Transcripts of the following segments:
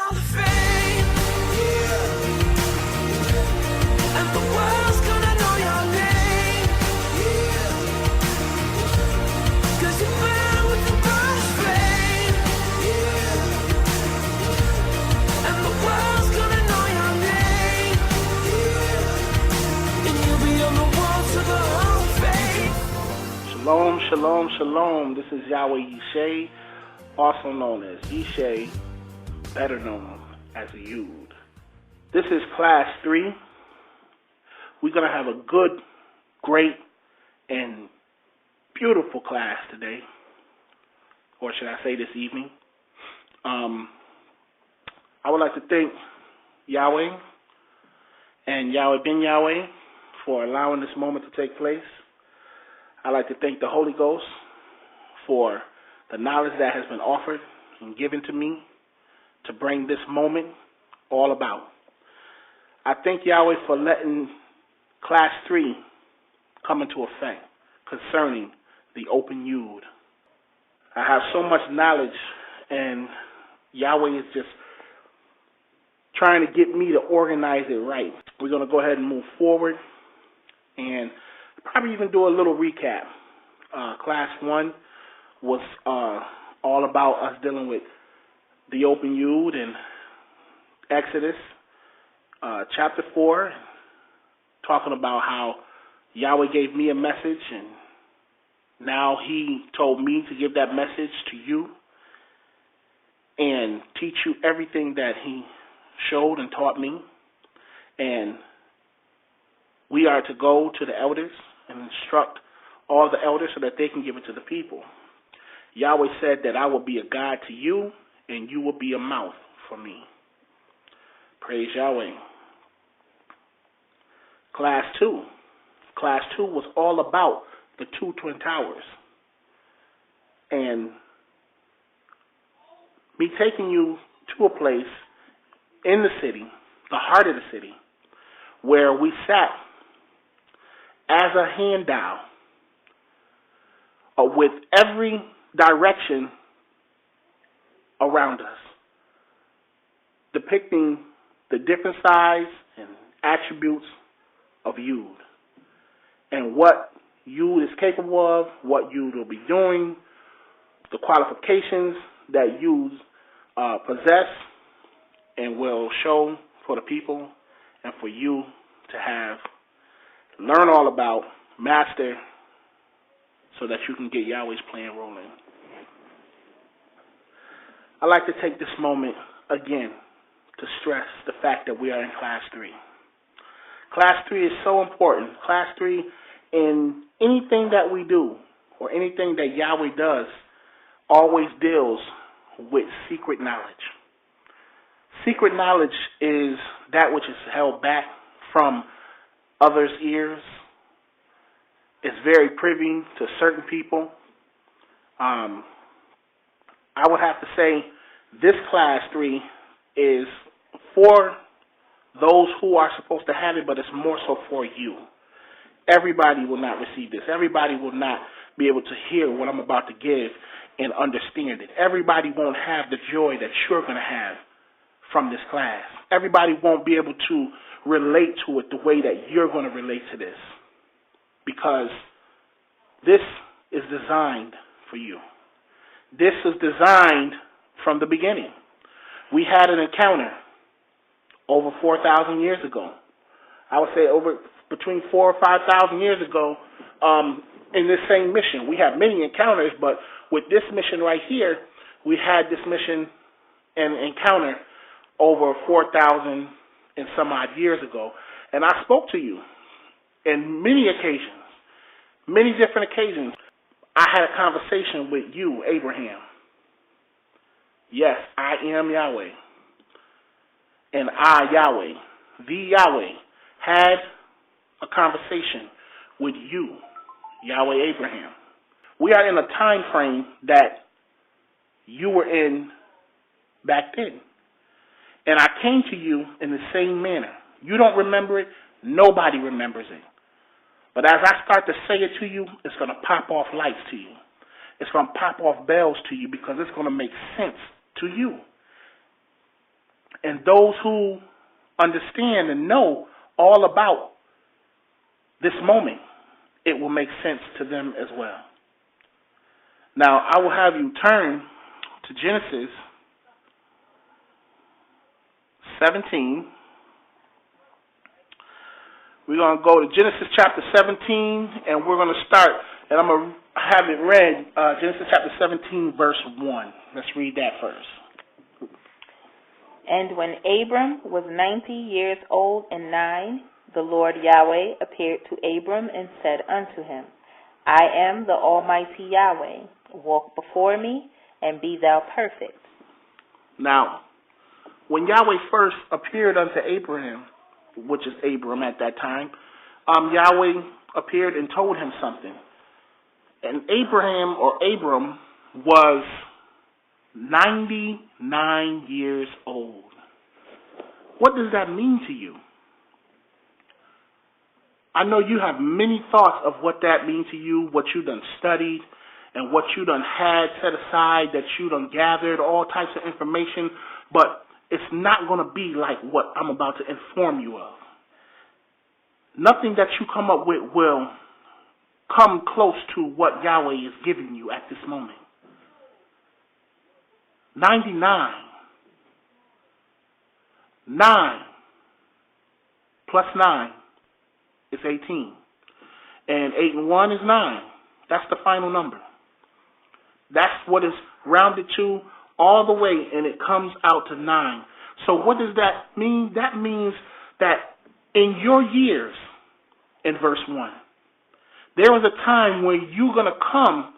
Hall of Fame. Yeah. And the world's gonna know your name. Yeah. 'Cause you burn with the brightest flame. Yeah. And the world's gonna know your name. Yeah. And you'll be on the wall to the Hall of Fame. Shalom, shalom, shalom. This is Yahweh Yishay, also known as Yishay, better known as Yud. This is class 3. We're going to have a good, great, and beautiful class today, or should I say this evening. I would like to thank Yahweh and Yahweh Ben Yahweh for allowing this moment to take place. I'd like to thank the Holy Ghost for the knowledge that has been offered and given to me to bring this moment all about. I thank Yahweh for letting Class 3 come into effect concerning TheeOpenYod. I have so much knowledge, and Yahweh is just trying to get me to organize it right. We're going to go ahead and move forward and probably even do a little recap. Class 1 was all about us dealing with TheeOpenYod and Exodus. Chapter 4, talking about how Yahweh gave me a message, and now He told me to give that message to you and teach you everything that He showed and taught me. And we are to go to the elders and instruct all the elders so that they can give it to the people. Yahweh said that I will be a God to you, and you will be a mouth for me. Praise Yahweh. Class 2. Class 2 was all about the 2 twin towers. And me taking you to a place in the city, the heart of the city, where we sat as a hand dial with every direction around us, depicting the different size and attributes of Yud, and what Yud is capable of, what Yud will be doing, the qualifications that Yud possess and will show for the people and for you to have, learn all about, master, so that you can get Yahweh's plan rolling. I'd like to take this moment again to stress the fact that we are in Class 3. Class 3 is so important. Class 3, in anything that we do or anything that Yahweh does, always deals with secret knowledge. Secret knowledge is that which is held back from others' ears. It's very privy to certain people. I would have to say this Class 3 is for those who are supposed to have it, but it's more so for you. Everybody will not receive this. Everybody will not be able to hear what I'm about to give and understand it. Everybody won't have the joy that you're going to have from this class. Everybody won't be able to relate to it the way that you're going to relate to this, because this is designed for you. This is designed from the beginning. We had an encounter over 4,000 years ago. I would say over between 4,000 or 5,000 years ago in this same mission. We had many encounters, but with this mission right here, we had this mission and encounter over 4,000 and some odd years ago. And I spoke to you in many occasions, many different occasions. I had a conversation with you, Abraham. Yes, I am Yahweh. And I, Yahweh, the Yahweh, had a conversation with you, Yahweh Abraham. We are in a time frame that you were in back then. And I came to you in the same manner. You don't remember it. Nobody remembers it. But as I start to say it to you, it's going to pop off lights to you. It's going to pop off bells to you, because it's going to make sense to you. And those who understand and know all about this moment, it will make sense to them as well. Now, I will have you turn to Genesis 17. We're going to go to Genesis chapter 17, and we're going to start, and I'm going to have it read, Genesis chapter 17, verse 1. Let's read that first. And when Abram was 90 years old and 9, the Lord Yahweh appeared to Abram and said unto him, I am the Almighty Yahweh. Walk before me, and be thou perfect. Now, when Yahweh first appeared unto Abraham, which is Abram at that time, Yahweh appeared and told him something. And Abraham, or Abram, was 99 years old. What does that mean to you? I know you have many thoughts of what that means to you, what you done studied, and what you done had set aside, that you done gathered, all types of information, but it's not going to be like what I'm about to inform you of. Nothing that you come up with will come close to what Yahweh is giving you at this moment. 99. 9 plus 9 is 18. And 8 and 1 is 9. That's the final number. That's what is rounded to all the way, and it comes out to 9. So what does that mean? That means that in your years, in verse 1, there is a time where you're going to come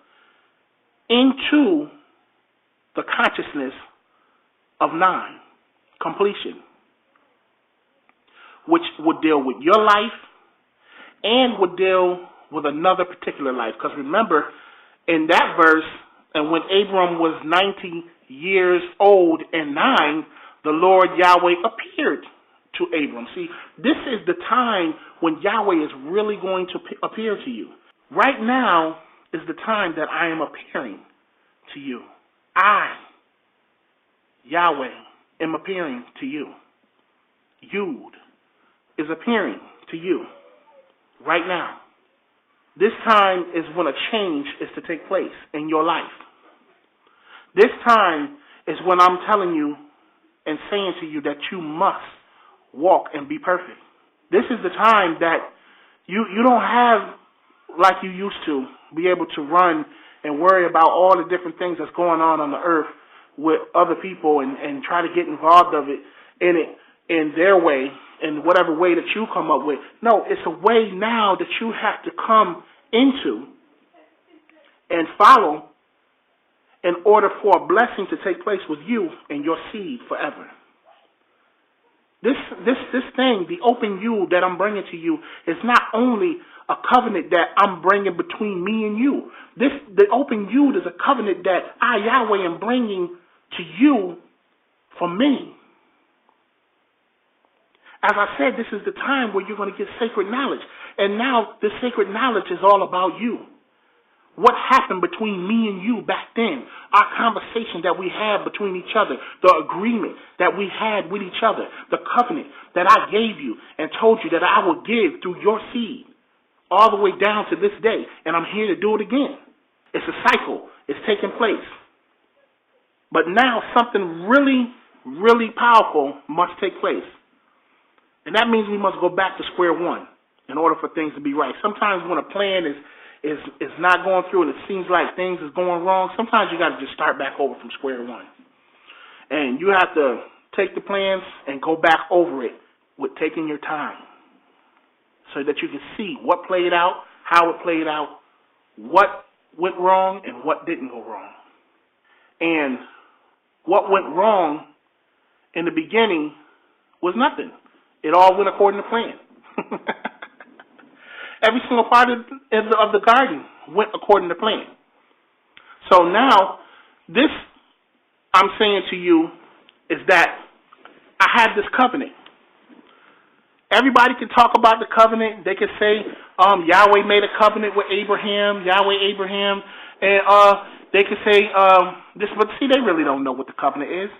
into the consciousness of 9, completion, which would deal with your life and would deal with another particular life. Because remember, in that verse, and when Abram was 90 years old and 9, the Lord Yahweh appeared to Abram. See, this is the time when Yahweh is really going to appear to you. Right now is the time that I am appearing to you. I, Yahweh, am appearing to you. Yod is appearing to you right now. This time is when a change is to take place in your life. This time is when I'm telling you and saying to you that you must walk and be perfect. This is the time that you don't have, like you used to, be able to run and worry about all the different things that's going on the earth with other people and try to get involved in their way, in whatever way that you come up with. No, it's a way now that you have to come into and follow in order for a blessing to take place with you and your seed forever. This thing, the TheeOpenYod that I'm bringing to you, is not only a covenant that I'm bringing between me and you. The TheeOpenYod is a covenant that I, Yahweh, am bringing to you for me. As I said, this is the time where you're going to get sacred knowledge. And now this sacred knowledge is all about you. What happened between me and you back then? Our conversation that we had between each other, the agreement that we had with each other, the covenant that I gave you and told you that I will give through your seed all the way down to this day. And I'm here to do it again. It's a cycle. It's taking place. But now something really, really powerful must take place. And that means we must go back to square one in order for things to be right. Sometimes when a plan is not going through and it seems like things is going wrong, sometimes you got to just start back over from square one. And you have to take the plans and go back over it with taking your time so that you can see what played out, how it played out, what went wrong, and what didn't go wrong. And what went wrong in the beginning was nothing. It all went according to plan. Every single part of the garden went according to plan. So now, this I'm saying to you is that I have this covenant. Everybody can talk about the covenant. They can say Yahweh made a covenant with Abraham, and they can say this, but see, they really don't know what the covenant is.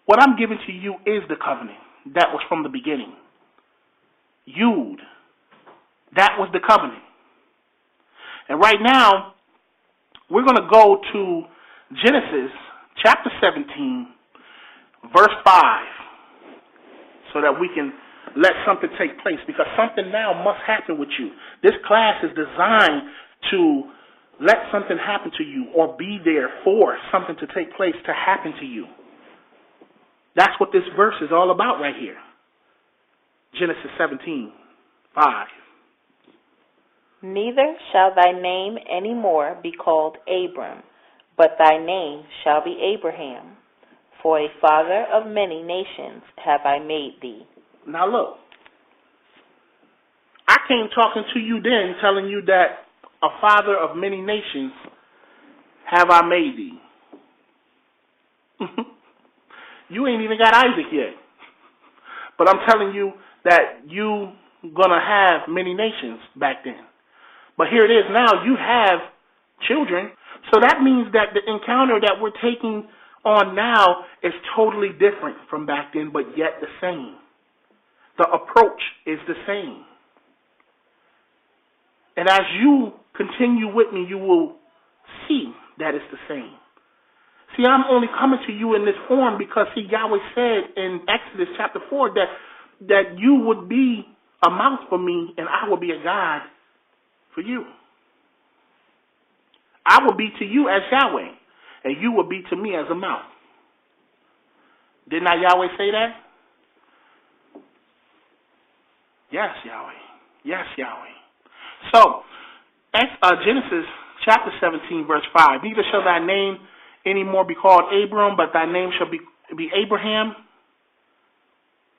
What I'm giving to you is the covenant. That was from the beginning. Yud. That was the covenant. And right now, we're going to go to Genesis chapter 17, verse 5, so that we can let something take place, because something now must happen with you. This class is designed to let something happen to you, or be there for something to take place, to happen to you. That's what this verse is all about right here. Genesis 17, 5. Neither shall thy name any more be called Abram, but thy name shall be Abraham. For a father of many nations have I made thee. Now look, I came talking to you then, telling you that a father of many nations have I made thee. You ain't even got Isaac yet. But I'm telling you that you gonna have many nations back then. But here it is now, you have children. So that means that the encounter that we're taking on now is totally different from back then, but yet the same. The approach is the same. And as you continue with me, you will see that it's the same. See, I'm only coming to you in this form because, see, Yahweh said in Exodus chapter 4 that you would be a mouth for me and I will be a God for you. I will be to you as Yahweh, and you will be to me as a mouth. Did not Yahweh say that? Yes, Yahweh. Yes, Yahweh. So, Genesis chapter 17, verse 5. Neither shall thy name any more be called Abram, but thy name shall be Abraham.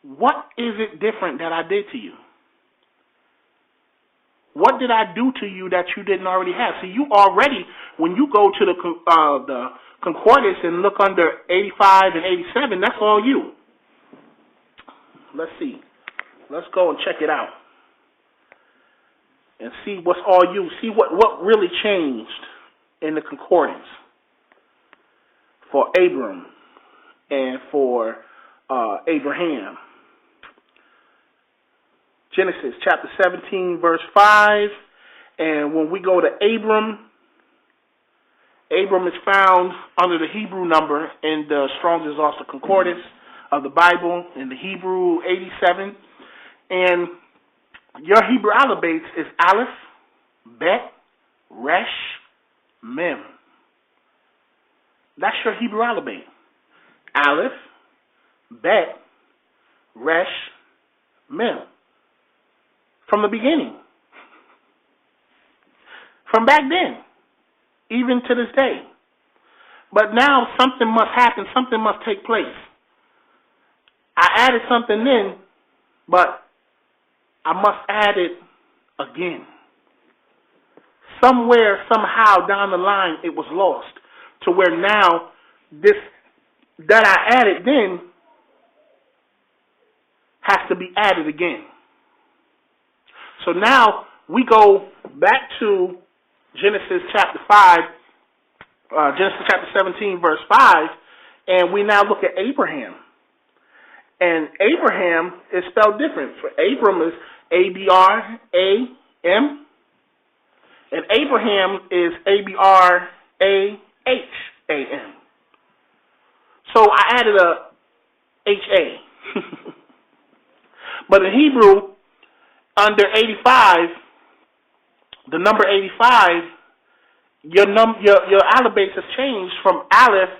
What is it different that I did to you? What did I do to you that you didn't already have? See, you already, when you go to the concordance and look under 85 and 87, that's all you. Let's see. Let's go and check it out and see what's all you. See what really changed in the concordance for Abram and for Abraham. Genesis chapter 17, verse 5. And when we go to Abram is found under the Hebrew number in the Strong's Exhaustive Concordance of the Bible, in the Hebrew 87. And your Hebrew alphabet is Aleph, Bet, Resh, Mem. That's your Hebrew alphabet. Aleph, Bet, Resh, Mem. From the beginning. From back then. Even to this day. But now something must happen. Something must take place. I added something in, but I must add it again. Somewhere, somehow down the line, it was lost. To where now, this that I added then has to be added again. So now we go back to Genesis chapter 5, Genesis chapter 17, verse 5, and we now look at Abraham. And Abraham is spelled different. For Abram is Abram, and Abraham is Abraham. So I added a HA. But in Hebrew, under 85, the number 85, your alphabet has changed from Aleph,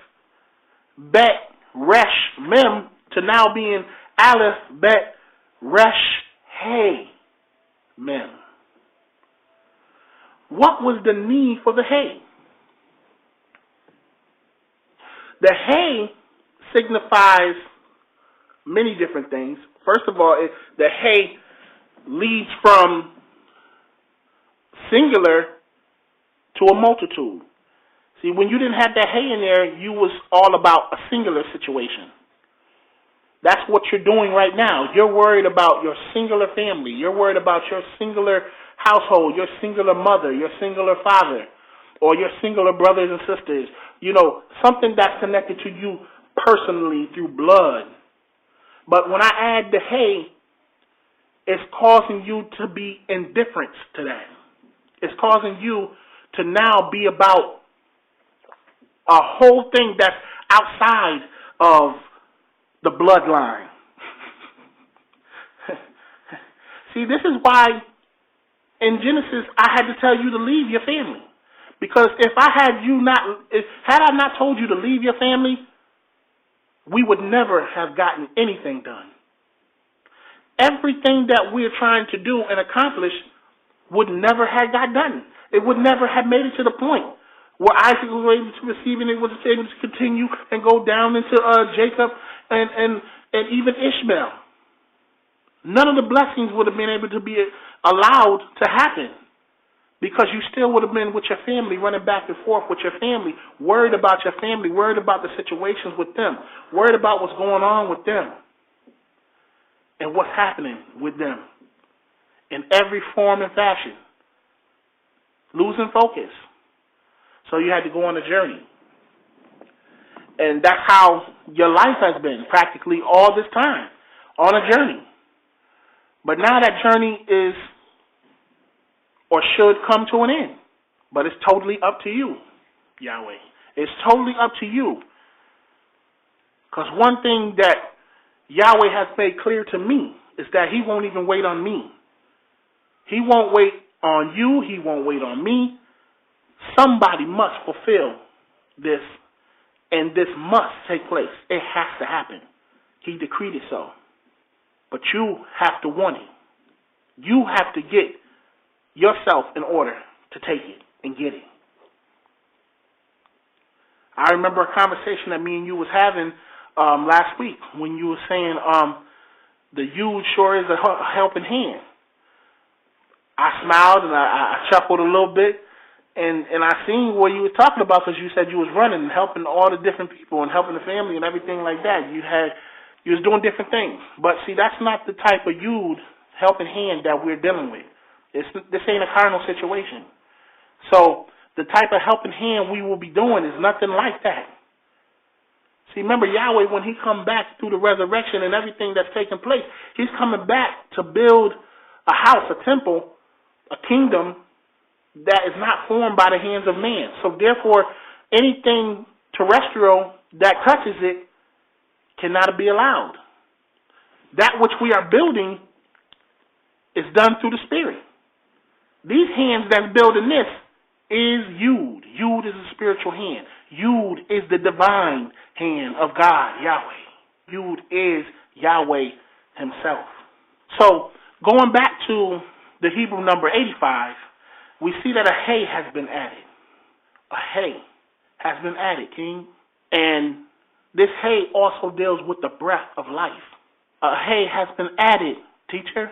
Bet, Resh, Mem to now being Aleph, Bet, Resh, Hey, Mem. What was the need for the Hey? The Hey signifies many different things. First of all, the Hey leads from singular to a multitude. See, when you didn't have that Hey in there, you was all about a singular situation. That's what you're doing right now. You're worried about your singular family. You're worried about your singular household, your singular mother, your singular father, or your singular brothers and sisters. You know, something that's connected to you personally through blood. But when I add the hey, it's causing you to be indifferent to that. It's causing you to now be about a whole thing that's outside of the bloodline. See, this is why in Genesis I had to tell you to leave your family. Because had I not told you to leave your family, we would never have gotten anything done. Everything that we're trying to do and accomplish would never have got done. It would never have made it to the point where Isaac was able to receive and it was able to continue and go down into Jacob and even Ishmael. None of the blessings would have been able to be allowed to happen because you still would have been with your family, running back and forth with your family, worried about your family, worried about the situations with them, worried about what's going on with them and what's happening with them in every form and fashion. Losing focus. So you had to go on a journey. And that's how your life has been practically all this time, on a journey. But now that journey is or should come to an end. But it's totally up to you, Yahweh. It's totally up to you. Because one thing that Yahweh has made clear to me is that he won't even wait on me. He won't wait on you. He won't wait on me. Somebody must fulfill this, and this must take place. It has to happen. He decreed it so. But you have to want it. You have to get yourself in order to take it and get it. I remember a conversation that me and you was having last week when you were saying the Yod sure is a helping hand. I smiled and I chuckled a little bit, and I seen what you were talking about because you said you was running and helping all the different people and helping the family and everything like that. You was doing different things. But see, that's not the type of Yod helping hand that we're dealing with. This ain't a carnal situation. So the type of helping hand we will be doing is nothing like that. See, remember Yahweh, when he come back through the resurrection and everything that's taking place, he's coming back to build a house, a temple, a kingdom that is not formed by the hands of man. So therefore, anything terrestrial that touches it cannot be allowed. That which we are building is done through the Spirit. These hands that's building this is Yod. Yod is a spiritual hand. Yod is the divine hand of God, Yahweh. Yod is Yahweh himself. So, going back to the Hebrew number 85, we see that a hay has been added. A hay has been added, King. And this hay also deals with the breath of life. A hay has been added, teacher.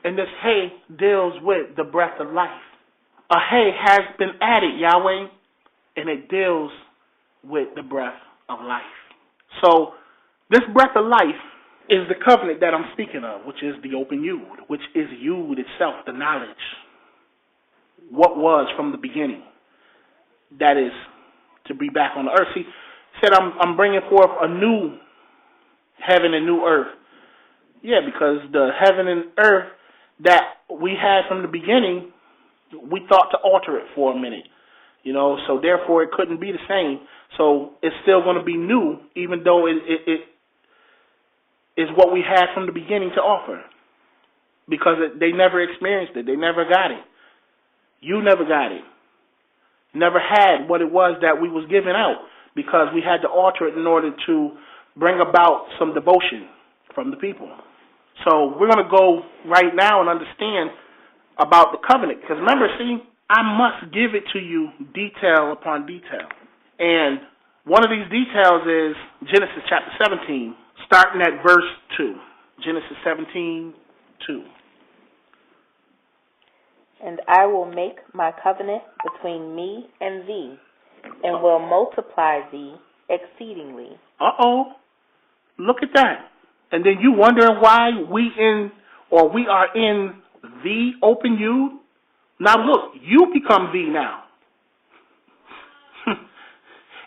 And this hay deals with the breath of life. A hay has been added, Yahweh, and it deals with the breath of life. So, this breath of life is the covenant that I'm speaking of, which is TheeOpenYod, which is Yod itself, the knowledge. What was from the beginning. That is to be back on the earth. See, he said I'm bringing forth a new heaven and new earth. Yeah, because the heaven and earth that we had from the beginning, we thought to alter it for a minute. You know, so therefore it couldn't be the same. So it's still going to be new, even though it is what we had from the beginning to offer. Because they never experienced it. They never got it. You never got it. Never had what it was that we was giving out, because we had to alter it in order to bring about some devotion from the people. So we're going to go right now and understand about the covenant. Because remember, see, I must give it to you detail upon detail. And one of these details is Genesis chapter 17, starting at verse 2. Genesis 17:2. And I will make my covenant between me and thee, and will multiply thee exceedingly. Look at that. And then you wondering why we are in TheeOpenYod? Now look, you become thee now.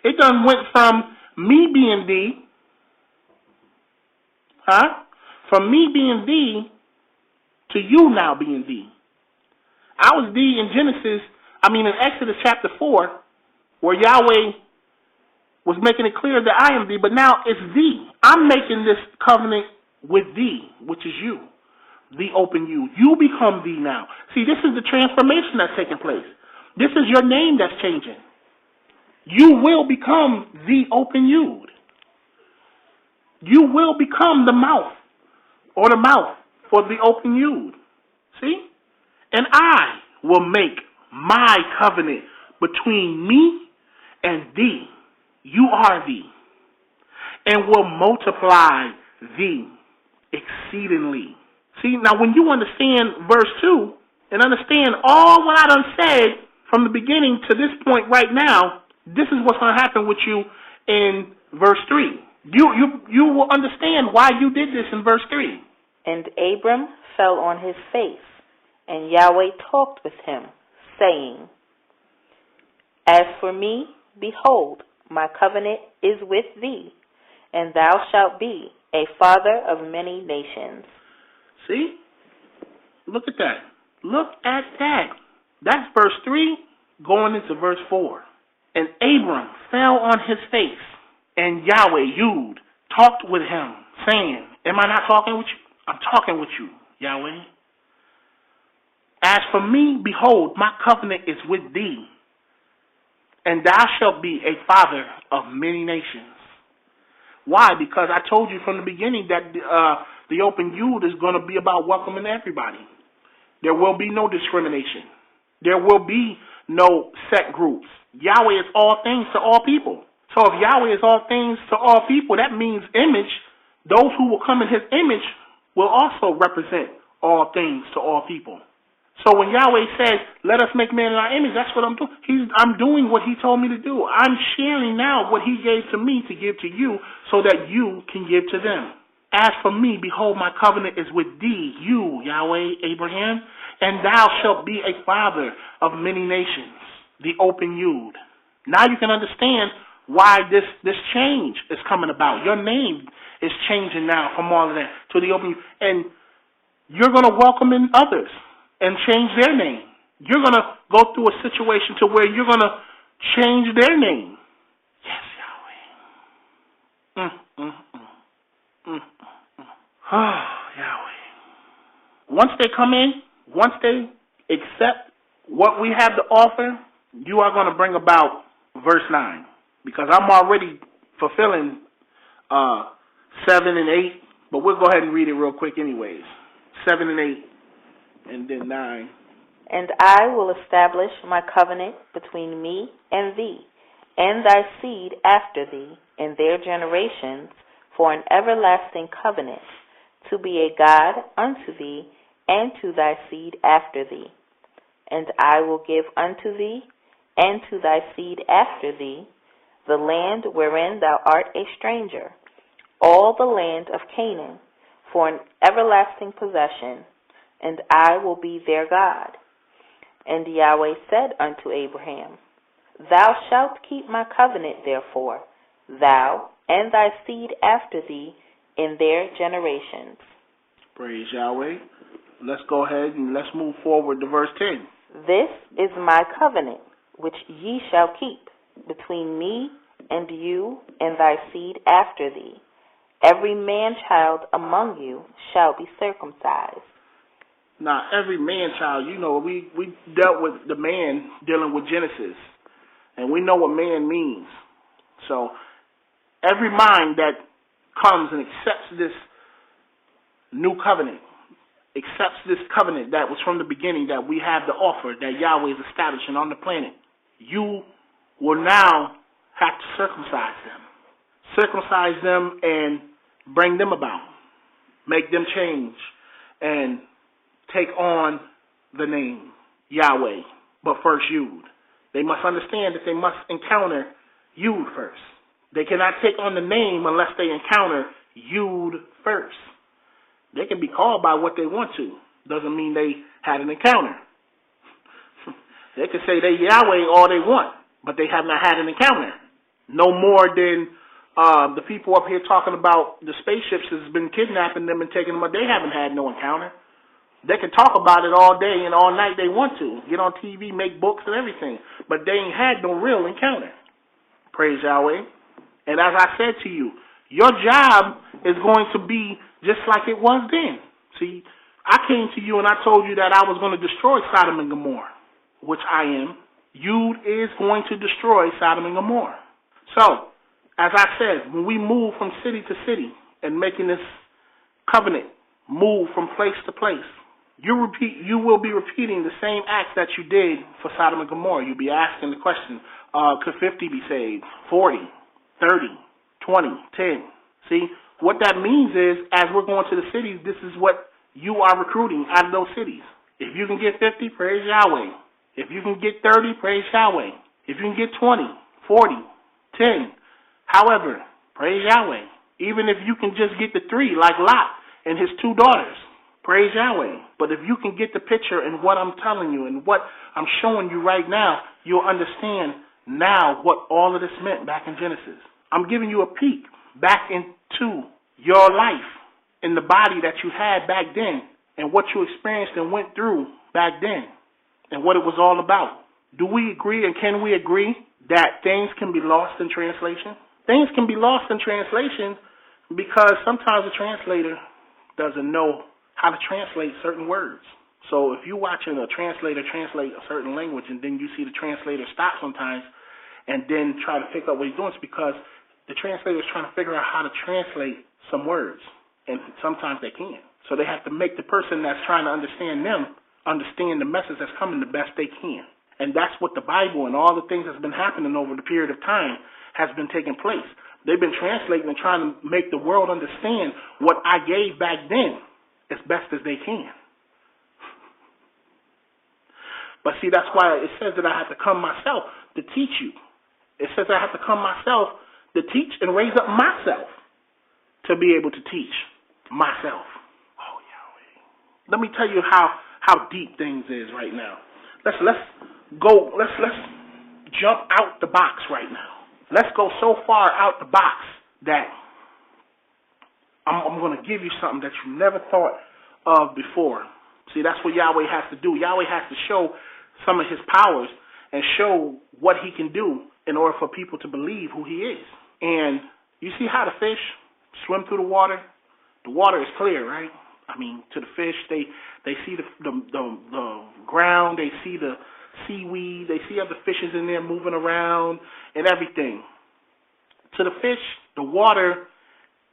It done went from me being thee, from me being thee to you now being thee. I was thee in in Exodus chapter 4, where Yahweh was making it clear that I am thee, but now it's thee. I'm making this covenant with thee, which is you. TheeOpenYod. You become thee now. See, this is the transformation that's taking place. This is your name that's changing. You will become TheeOpenYod. You will become the mouth for TheeOpenYod. See? And I will make my covenant between me and thee. You are thee. And will multiply thee exceedingly. See, now when you understand verse 2 and understand all what I done said from the beginning to this point right now, this is what's going to happen with you in verse 3. You will understand why you did this in verse 3. And Abram fell on his face, and Yahweh talked with him, saying, As for me, behold, my covenant is with thee, and thou shalt be a father of many nations. See? Look at that. Look at that. That's verse 3 going into verse 4. And Abram fell on his face, and Yahweh, Yud, talked with him, saying, Am I not talking with you? I'm talking with you, Yahweh. As for me, behold, my covenant is with thee, and thou shalt be a father of many nations. Why? Because I told you from the beginning that TheeOpenYod is going to be about welcoming everybody. There will be no discrimination. There will be no set groups. Yahweh is all things to all people. So if Yahweh is all things to all people, that means image. Those who will come in his image will also represent all things to all people. So when Yahweh says, let us make man in our image, that's what I'm doing. I'm doing what he told me to do. I'm sharing now what he gave to me to give to you so that you can give to them. As for me, behold, my covenant is with thee, you, Yahweh, Abraham, and thou shalt be a father of many nations, TheeOpenYod. Now you can understand why this change is coming about. Your name is changing now from all of that to TheeOpenYod. And you're going to welcome in others and change their name. You're going to go through a situation to where you're going to change their name. Yes, Yahweh. Oh, Yahweh. Once they come in, once they accept what we have to offer, you are going to bring about verse 9. Because I'm already fulfilling 7 and 8, but we'll go ahead and read it real quick anyways. 7 and 8. And then 9. And I will establish my covenant between me and thee, and thy seed after thee, in their generations, for an everlasting covenant, to be a God unto thee, and to thy seed after thee. And I will give unto thee, and to thy seed after thee, the land wherein thou art a stranger, all the land of Canaan, for an everlasting possession, and I will be their God. And Yahweh said unto Abraham, Thou shalt keep my covenant, therefore, thou and thy seed after thee in their generations. Praise Yahweh. Let's go ahead and let's move forward to verse 10. This is my covenant, which ye shall keep, between me and you and thy seed after thee. Every man-child among you shall be circumcised. Now, every man-child, we dealt with the man dealing with Genesis, and we know what man means. So, every mind that comes and accepts this new covenant, accepts this covenant that was from the beginning that we have to offer, that Yahweh is establishing on the planet, you will now have to circumcise them. Circumcise them and bring them about. Make them change and take on the name Yahweh, but first Yud. They must understand that they must encounter Yud first. They cannot take on the name unless they encounter Yud first. They can be called by what they want to. Doesn't mean they had an encounter. They can say they Yahweh all they want, but they have not had an encounter. No more than The people up here talking about the spaceships has been kidnapping them and taking them, but they haven't had no encounter. They can talk about it all day and all night they want to. Get on TV, make books and everything. But they ain't had no real encounter. Praise Yahweh. And as I said to you, your job is going to be just like it was then. See, I came to you and I told you that I was going to destroy Sodom and Gomorrah, which I am. Yod is going to destroy Sodom and Gomorrah. So, as I said, when we move from city to city and making this covenant move from place to place, you will be repeating the same acts that you did for Sodom and Gomorrah. You'll be asking the question, could 50 be saved? 40, 30, 20, 10. See, what that means is, as we're going to the cities, this is what you are recruiting out of those cities. If you can get 50, praise Yahweh. If you can get 30, praise Yahweh. If you can get 20, 40, 10, however, praise Yahweh. Even if you can just get the 3, like Lot and his 2 daughters, praise Yahweh. But if you can get the picture and what I'm telling you and what I'm showing you right now, you'll understand now what all of this meant back in Genesis. I'm giving you a peek back into your life in the body that you had back then and what you experienced and went through back then and what it was all about. Do we agree and can we agree that things can be lost in translation? Things can be lost in translation because sometimes the translator doesn't know how to translate certain words. So if you're watching a translator translate a certain language and then you see the translator stop sometimes and then try to pick up what he's doing, it's because the translator is trying to figure out how to translate some words, and sometimes they can't. So they have to make the person that's trying to understand them understand the message that's coming the best they can. And that's what the Bible and all the things that's been happening over the period of time has been taking place. They've been translating and trying to make the world understand what I gave back then as best as they can. But see, that's why it says that I have to come myself to teach you. It says I have to come myself to teach and raise up myself to be able to teach myself. Oh, Yahweh. Let me tell you how deep things is right now. Let's jump out the box right now. Let's go so far out the box that I'm going to give you something that you never thought of before. See, that's what Yahweh has to do. Yahweh has to show some of his powers and show what he can do in order for people to believe who he is. And you see how the fish swim through the water? The water is clear, right? I mean, to the fish, they see the ground, they see the seaweed, they see other fishes in there moving around and everything. To the fish, the water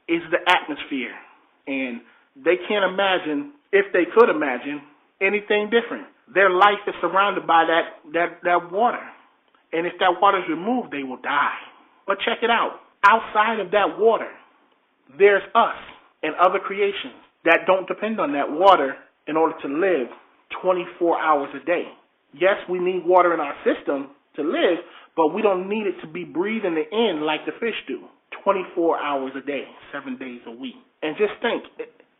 is the atmosphere, and they can't imagine, if they could imagine, anything different. Their life is surrounded by that water, and if that water is removed, they will die. But check it out. Outside of that water, there's us and other creations that don't depend on that water in order to live 24 hours a day. Yes, we need water in our system to live, but we don't need it to be breathing it in like the fish do, 24 hours a day, 7 days a week. And just think,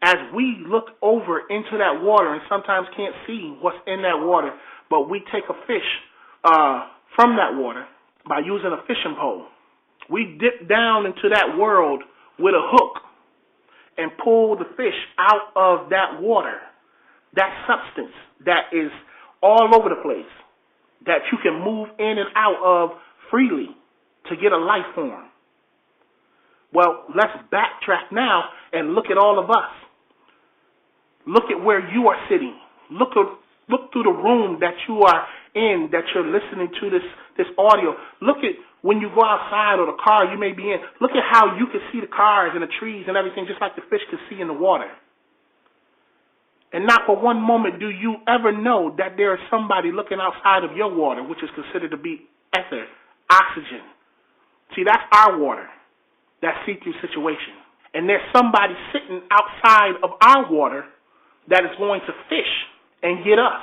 as we look over into that water and sometimes can't see what's in that water, but we take a fish from that water by using a fishing pole. We dip down into that world with a hook and pull the fish out of that water, that substance that is all over the place, that you can move in and out of freely to get a life form. Well, let's backtrack now and look at all of us. Look at where you are sitting. Look through the room that you are in, that you're listening to this audio. Look at when you go outside or the car you may be in. Look at how you can see the cars and the trees and everything just like the fish can see in the water. And not for one moment do you ever know that there is somebody looking outside of your water, which is considered to be ether, oxygen. See, that's our water, that see-through situation. And there's somebody sitting outside of our water that is going to fish and get us.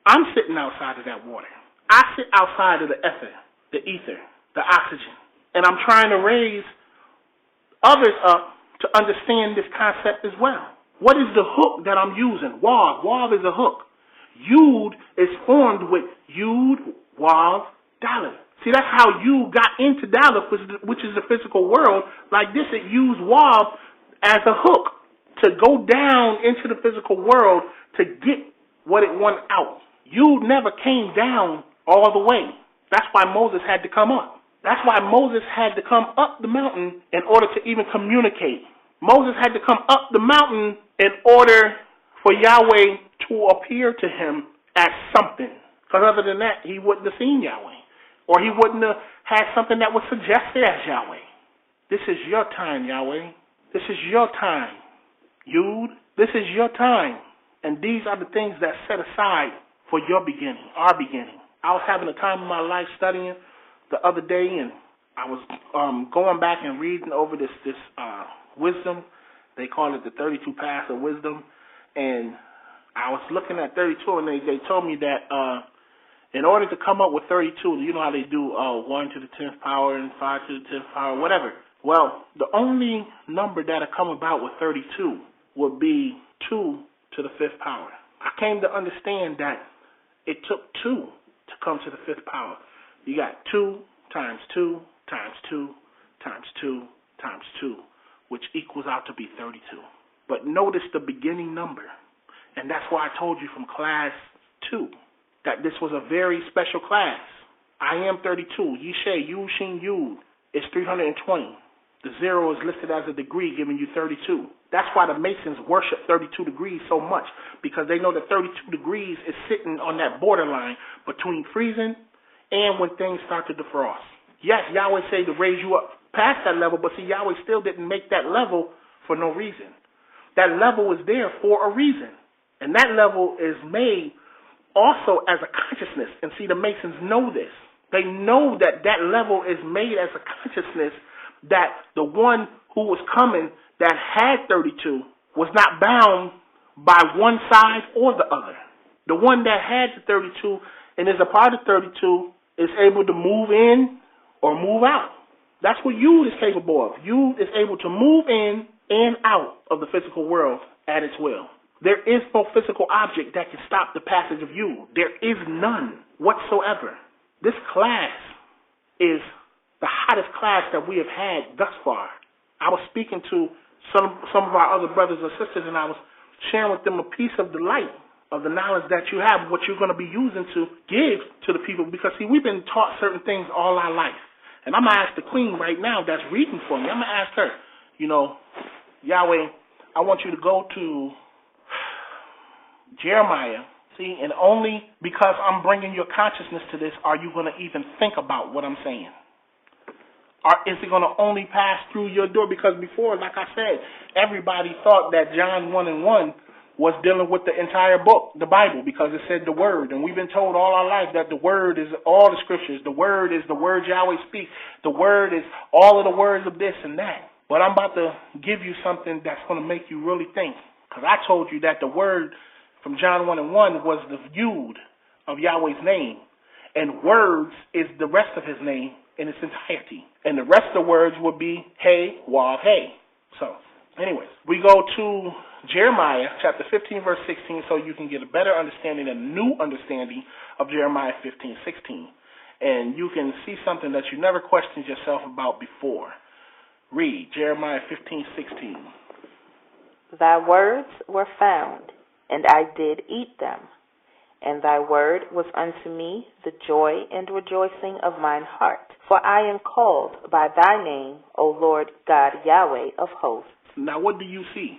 I'm sitting outside of that water. I sit outside of the ether, the ether, the oxygen. And I'm trying to raise others up to understand this concept as well. What is the hook that I'm using? Wav. Wav is a hook. Yud is formed with Yud, Wav, Dalet. See, that's how you got into Dallas, which is the physical world. Like this, it used Wab as a hook to go down into the physical world to get what it wanted out. You never came down all the way. That's why Moses had to come up. That's why Moses had to come up the mountain in order to even communicate. Moses had to come up the mountain in order for Yahweh to appear to him as something. Because other than that, he wouldn't have seen Yahweh. Or he wouldn't have had something that was suggested as Yahweh. This is your time, Yahweh. This is your time, Yud. This is your time. And these are the things that set aside for your beginning, our beginning. I was having a time of my life studying the other day, and I was going back and reading over this wisdom. They call it the 32 Paths of Wisdom. And I was looking at 32, and they told me that in order to come up with 32, you know how they do 1 to the 10th power and 5 to the 10th power, whatever. Well, the only number that'll come about with 32 would be 2 to the 5th power. I came to understand that it took 2 to come to the 5th power. You got 2 times 2 times 2 times 2 times 2, which equals out to be 32. But notice the beginning number. And that's why I told you from class 2 that this was a very special class. I am 32. Yishe, Yu, Shin, Yud is 320. The 0 is listed as a degree, giving you 32. That's why the Masons worship 32 degrees so much, because they know that 32 degrees is sitting on that borderline between freezing and when things start to defrost. Yes, Yahweh said to raise you up past that level, but see, Yahweh still didn't make that level for no reason. That level is there for a reason. And that level is made also as a consciousness. And see, the Masons know this. They know that that level is made as a consciousness, that the one who was coming that had 32 was not bound by one side or the other. The one that had the 32 and is a part of 32 is able to move in or move out. That's what Yud is capable of. Yud is able to move in and out of the physical world at its will. There is no physical object that can stop the passage of Yud. There is none whatsoever. This class is the hottest class that we have had thus far. I was speaking to some of our other brothers and sisters, and I was sharing with them a piece of the light of the knowledge that you have, what you're going to be using to give to the people. Because, see, we've been taught certain things all our life. And I'm going to ask the queen right now that's reading for me. I'm going to ask her, Yahweh, I want you to go to Jeremiah. See, and only because I'm bringing your consciousness to this are you going to even think about what I'm saying. Or is it going to only pass through your door? Because before, like I said, everybody thought that John 1:1 was dealing with the entire book, the Bible, because it said the Word. And we've been told all our life that the Word is all the Scriptures. The Word is the word Yahweh speaks. The Word is all of the words of this and that. But I'm about to give you something that's going to make you really think. Because I told you that the Word from John 1:1 was the Yud of Yahweh's name. And words is the rest of his name in its entirety. And the rest of the words would be Hey, Wav, Hey. So, anyways, we go to Jeremiah chapter 15, verse 16, so you can get a better understanding, a new understanding of Jeremiah 15:16. And you can see something that you never questioned yourself about before. Read Jeremiah 15:16. Thy words were found, and I did eat them. And thy word was unto me the joy and rejoicing of mine heart. For I am called by thy name, O Lord God Yahweh of hosts. Now what do you see?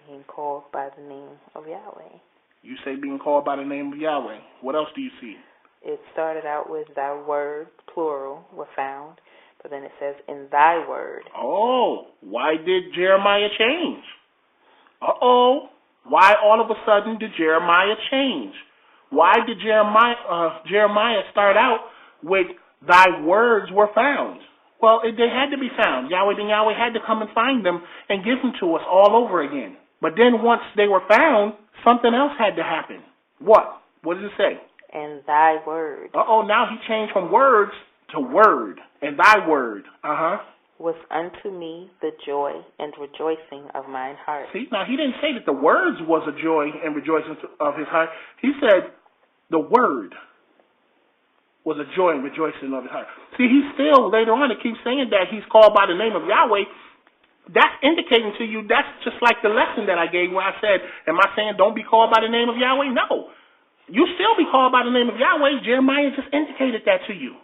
Being called by the name of Yahweh. You say being called by the name of Yahweh. What else do you see? It started out with thy word, plural, were found. But then it says in thy word. Oh, why did Jeremiah change? Why all of a sudden did Jeremiah change? Why did Jeremiah start out with thy words were found? Well, they had to be found. Yahweh had to come and find them and give them to us all over again. But then once they were found, something else had to happen. What? What does it say? And thy word. Now he changed from words to word. And thy word. Was unto me the joy and rejoicing of mine heart. See, now he didn't say that the words was a joy and rejoicing of his heart. He said the word was a joy and rejoicing of his heart. See, he still, later on, it keeps saying that he's called by the name of Yahweh. That's indicating to you, that's just like the lesson that I gave where I said, am I saying don't be called by the name of Yahweh? No. You still be called by the name of Yahweh. Jeremiah just indicated that to you.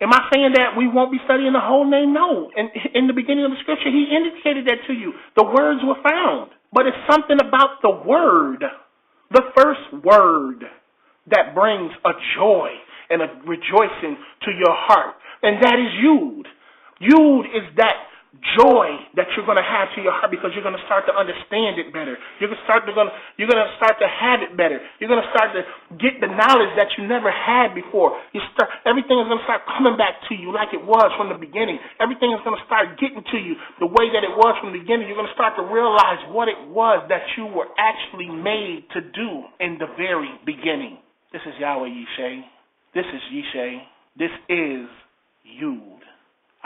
Am I saying that we won't be studying the whole name? No. In the beginning of the scripture, he indicated that to you. The words were found. But it's something about the word, the first word, that brings a joy and a rejoicing to your heart. And that is Yud. Yud is that joy that you're going to have to your heart because you're going to start to understand it better. You're going to start to have it better. You're going to start to get the knowledge that you never had before. Everything is going to start coming back to you like it was from the beginning. Everything is going to start getting to you the way that it was from the beginning. You're going to start to realize what it was that you were actually made to do in the very beginning. This is Yahweh Yishay. This is Yishay. This is Yud.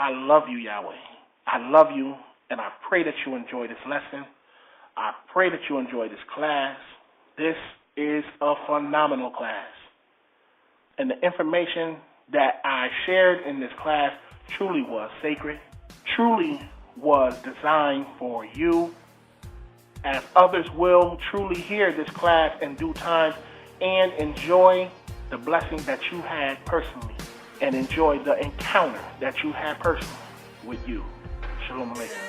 I love you, Yahweh. I love you, and I pray that you enjoy this lesson. I pray that you enjoy this class. This is a phenomenal class. And the information that I shared in this class truly was sacred, truly was designed for you, as others will truly hear this class in due time and enjoy the blessing that you had personally and enjoy the encounter that you had personally with you. Shalom Aleichem.